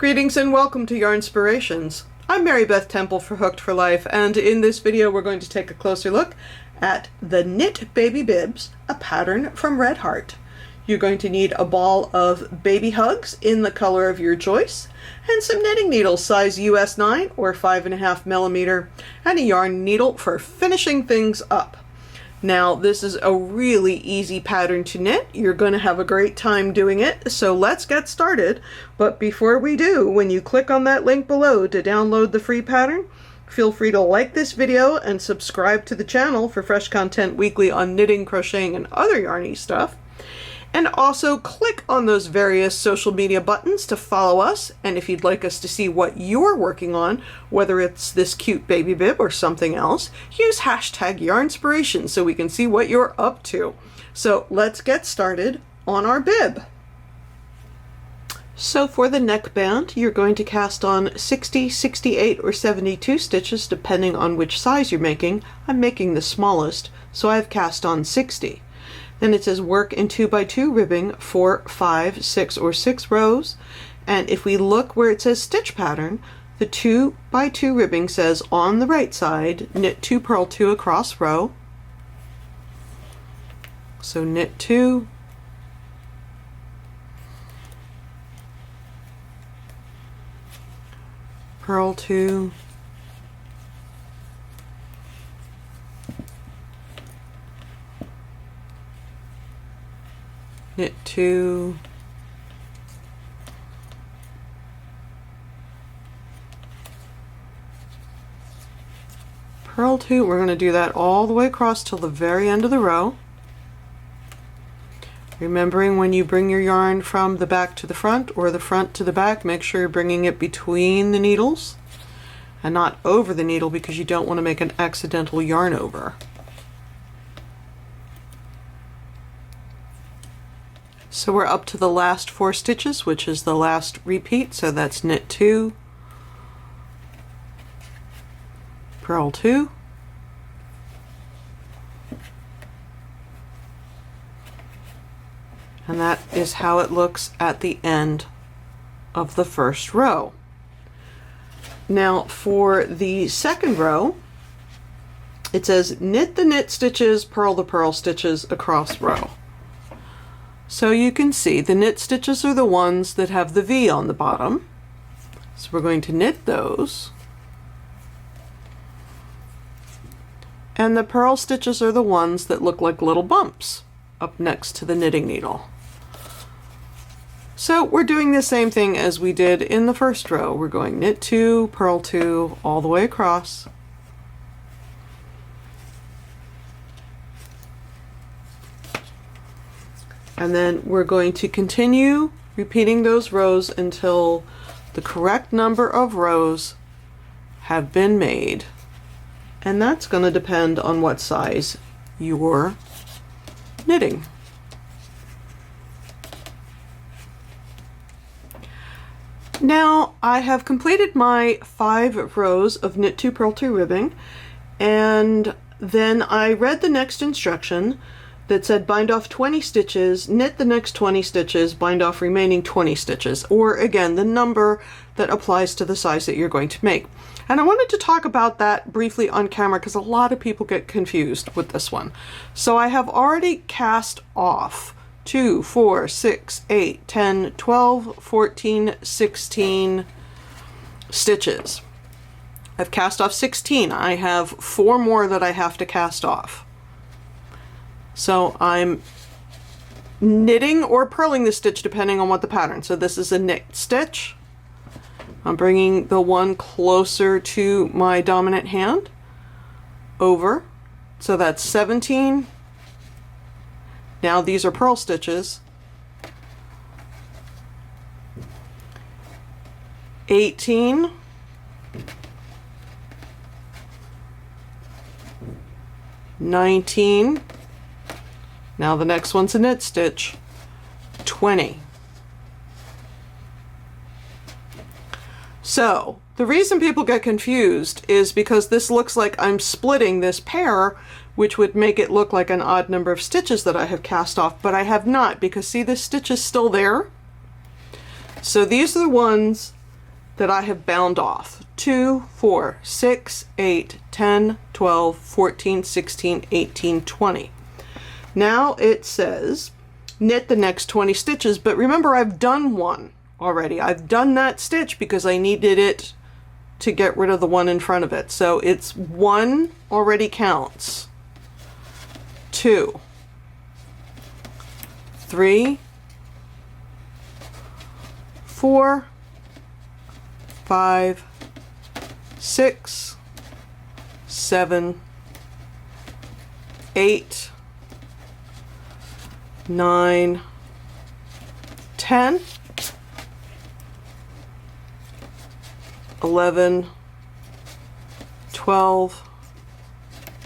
Greetings and welcome to Yarnspirations. I'm Mary Beth Temple for Hooked for Life, and in this video we're going to take a closer look at the Knit Baby Bibs, a pattern from Red Heart. You're going to need a ball of baby hugs in the color of your choice, and some knitting needles size US 9 or 5.5 millimeter, and a yarn needle for finishing things up. Now, this is a really easy pattern to knit. You're going to have a great time doing it, so let's get started. But before we do, when you click on that link below to download the free pattern, feel free to like this video and subscribe to the channel for fresh content weekly on knitting, crocheting, and other yarny stuff. And also click on those various social media buttons to follow us, and if you'd like us to see what you're working on, whether it's this cute baby bib or something else, use hashtag Yarnspirations so we can see what you're up to. So let's get started on our bib. So for the neckband, you're going to cast on 60, 68, or 72 stitches depending on which size you're making. I'm making the smallest, so I've cast on 60. Then it says work in 2x2 ribbing for 5, 6, or 6 rows. And if we look where it says stitch pattern, the 2x2 ribbing says on the right side, knit 2, purl 2 across row. So knit 2, purl 2, knit 2, purl 2. We're going to do that all the way across till the very end of the row. Remembering when you bring your yarn from the back to the front or the front to the back, make sure you're bringing it between the needles and not over the needle, because you don't want to make an accidental yarn over. So we're up to the last 4 stitches, which is the last repeat, so that's knit 2, purl 2, and that is how it looks at the end of the first row. Now for the second row, it says knit the knit stitches, purl the purl stitches across row. So you can see the knit stitches are the ones that have the V on the bottom. So we're going to knit those. And the purl stitches are the ones that look like little bumps up next to the knitting needle. So we're doing the same thing as we did in the first row. We're going knit 2, purl 2, all the way across. And then we're going to continue repeating those rows until the correct number of rows have been made. And that's going to depend on what size you're knitting. Now I have completed my 5 rows of knit 2, purl 2 ribbing, and then I read the next instruction that said bind off 20 stitches, knit the next 20 stitches, bind off remaining 20 stitches, or again the number that applies to the size that you're going to make. And I wanted to talk about that briefly on camera because a lot of people get confused with this one. So I have already cast off 2, 4, 6, 8, 10, 12, 14, 16 stitches. I've cast off 16. I have 4 more that I have to cast off. So I'm knitting or purling the stitch depending on what the pattern. So this is a knit stitch. I'm bringing the one closer to my dominant hand over. So that's 17. Now these are purl stitches. 18. 19. Now the next one's a knit stitch. 20. So the reason people get confused is because this looks like I'm splitting this pair, which would make it look like an odd number of stitches that I have cast off, but I have not, because see, this stitch is still there. So these are the ones that I have bound off. 2, 4, 6, 8, 10, 12, 14, 16, 18, 20. Now it says knit the next 20 stitches, but remember I've done one already. I've done that stitch because I needed it to get rid of the one in front of it. So it's 1 already counts. 2, 3, 4, 5, 6, 7, 8, 9, 10, 11, 12,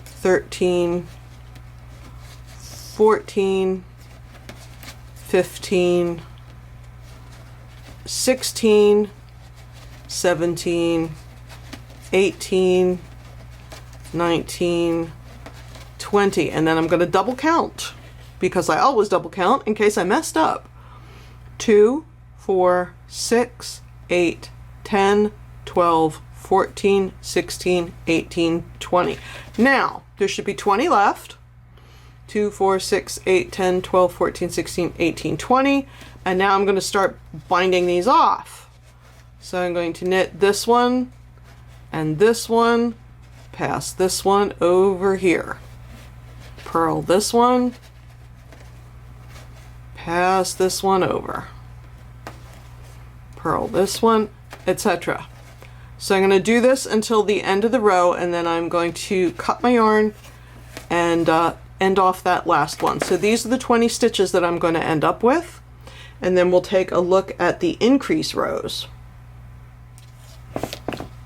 13, 14, 15, 16, 17, 18, 19, 20, and then I'm going to double count because I always double count in case I messed up. 2, 4, 6, 8, 10, 12, 14, 16, 18, 20. Now, there should be 20 left. 2, 4, 6, 8, 10, 12, 14, 16, 18, 20. And now I'm going to start binding these off. So I'm going to knit this one and this one, pass this one over here. Purl this one, pass this one over. Purl this one, etc. So I'm going to do this until the end of the row, and then I'm going to cut my yarn and end off that last one. So these are the 20 stitches that I'm going to end up with, and then we'll take a look at the increase rows.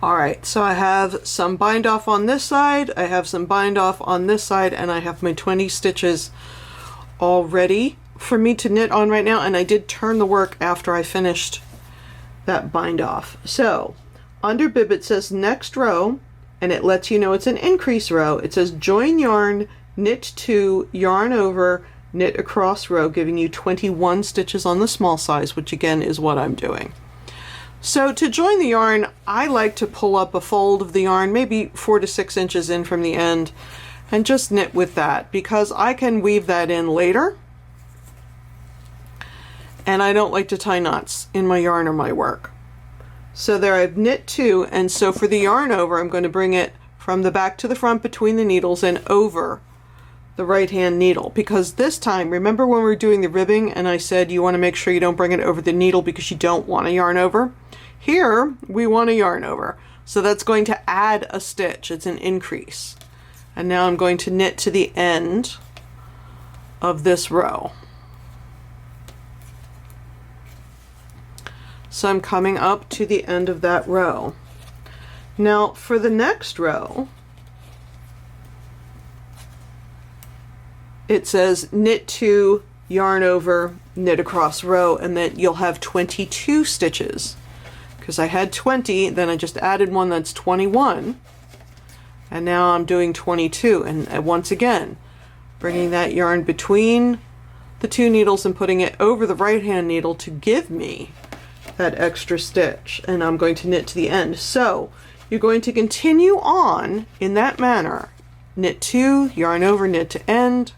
Alright, so I have some bind off on this side, I have some bind off on this side, and I have my 20 stitches all ready for me to knit on right now, and I did turn the work after I finished that bind off. So under bib it says next row, and it lets you know it's an increase row. It says join yarn, knit 2, yarn over, knit across row, giving you 21 stitches on the small size, which again is what I'm doing. So to join the yarn, I like to pull up a fold of the yarn, maybe 4 to 6 inches in from the end, and just knit with that, because I can weave that in later, and I don't like to tie knots in my yarn or my work. So there I've knit 2, and so for the yarn over, I'm going to bring it from the back to the front between the needles and over the right hand needle, because this time, remember when we were doing the ribbing and I said you want to make sure you don't bring it over the needle because you don't want to yarn over? Here we want to yarn over, so that's going to add a stitch. It's an increase. And now I'm going to knit to the end of this row. So I'm coming up to the end of that row. Now for the next row, it says knit 2, yarn over, knit across row, and then you'll have 22 stitches. Because I had 20, then I just added one that's 21, and now I'm doing 22. And once again, bringing that yarn between the 2 needles and putting it over the right hand needle to give me that extra stitch, and I'm going to knit to the end. So you're going to continue on in that manner. Knit 2, yarn over, knit to end,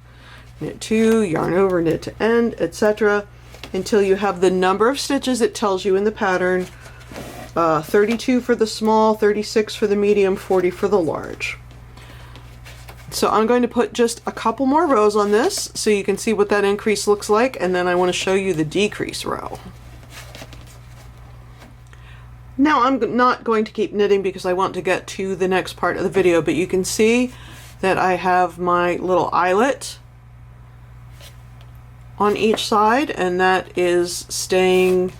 knit 2, yarn over, knit to end, etc. until you have the number of stitches it tells you in the pattern. 32 for the small, 36 for the medium, 40 for the large. So I'm going to put just a couple more rows on this so you can see what that increase looks like, and then I want to show you the decrease row. Now I'm not going to keep knitting because I want to get to the next part of the video, but you can see that I have my little eyelet on each side, and that is staying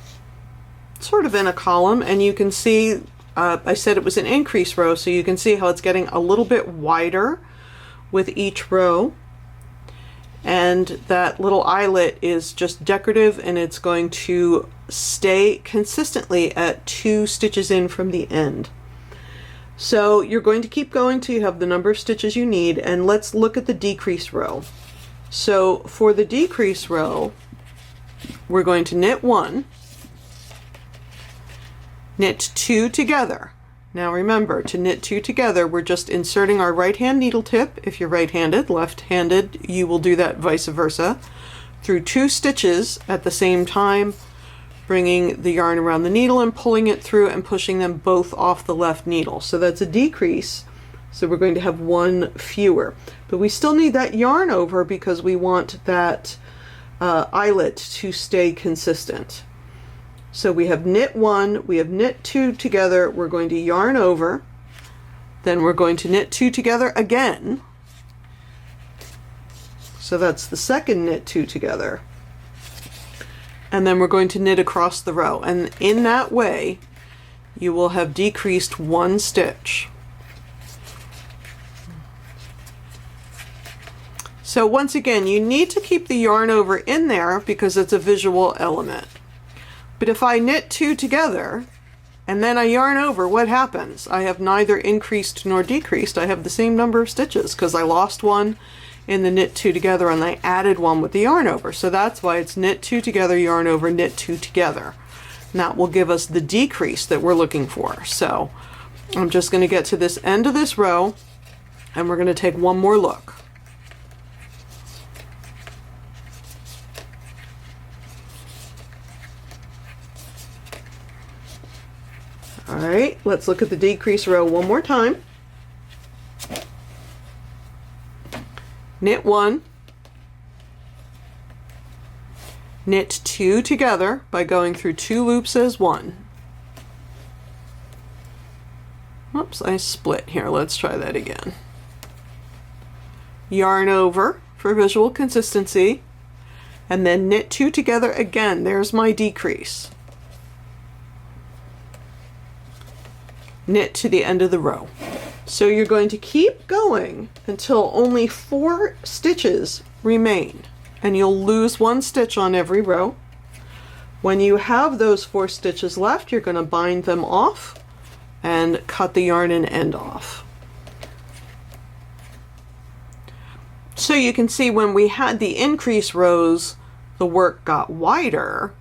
sort of in a column, and you can see I said it was an increase row, so you can see how it's getting a little bit wider with each row, and that little eyelet is just decorative, and it's going to stay consistently at 2 stitches in from the end. So you're going to keep going till you have the number of stitches you need, and let's look at the decrease row. So for the decrease row, we're going to knit 1, knit 2 together. Now remember, to knit 2 together, we're just inserting our right hand needle tip. If you're right-handed, left-handed, you will do that vice versa, through 2 stitches at the same time, bringing the yarn around the needle and pulling it through and pushing them both off the left needle. So that's a decrease. So we're going to have 1 fewer. But we still need that yarn over because we want that eyelet to stay consistent. So we have knit 1, we have knit 2 together, we're going to yarn over, then we're going to knit 2 together again. So that's the second knit 2 together. And then we're going to knit across the row. And in that way, you will have decreased 1 stitch. So once again, you need to keep the yarn over in there because it's a visual element. But if I knit 2 together and then I yarn over, what happens? I have neither increased nor decreased. I have the same number of stitches because I lost 1 in the knit 2 together and I added 1 with the yarn over. So that's why it's knit 2 together, yarn over, knit 2 together. And that will give us the decrease that we're looking for. So I'm just going to get to this end of this row and we're going to take one more look. All right, let's look at the decrease row one more time. Knit 1, knit 2 together by going through 2 loops as 1. Oops, I split here. Let's try that again. Yarn over for visual consistency, and then knit 2 together again. There's my decrease. Knit to the end of the row. So you're going to keep going until only 4 stitches remain, and you'll lose 1 stitch on every row. When you have those 4 stitches left, you're going to bind them off and cut the yarn and end off. So you can see when we had the increase rows, the work got wider,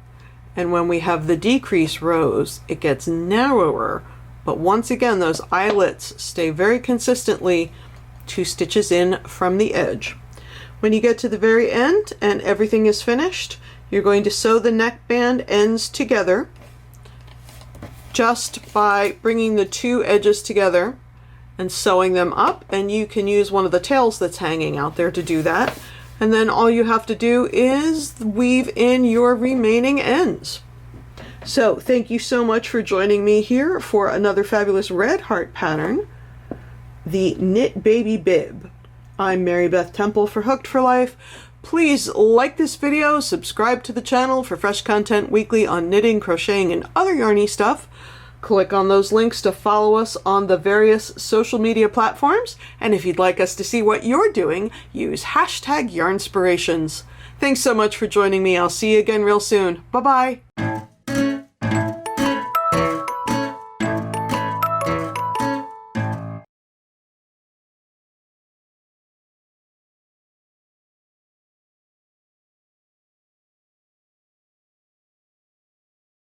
and when we have the decrease rows, it gets narrower. But once again, those eyelets stay very consistently 2 stitches in from the edge. When you get to the very end and everything is finished, you're going to sew the neckband ends together just by bringing the 2 edges together and sewing them up. And you can use one of the tails that's hanging out there to do that. And then all you have to do is weave in your remaining ends. So thank you so much for joining me here for another fabulous red heart pattern, the Knit Baby Bib. I'm Mary Beth Temple for Hooked for Life. Please like this video, subscribe to the channel for fresh content weekly on knitting, crocheting, and other yarny stuff. Click on those links to follow us on the various social media platforms. And if you'd like us to see what you're doing, use hashtag Yarnspirations. Thanks so much for joining me. I'll see you again real soon. Bye-bye.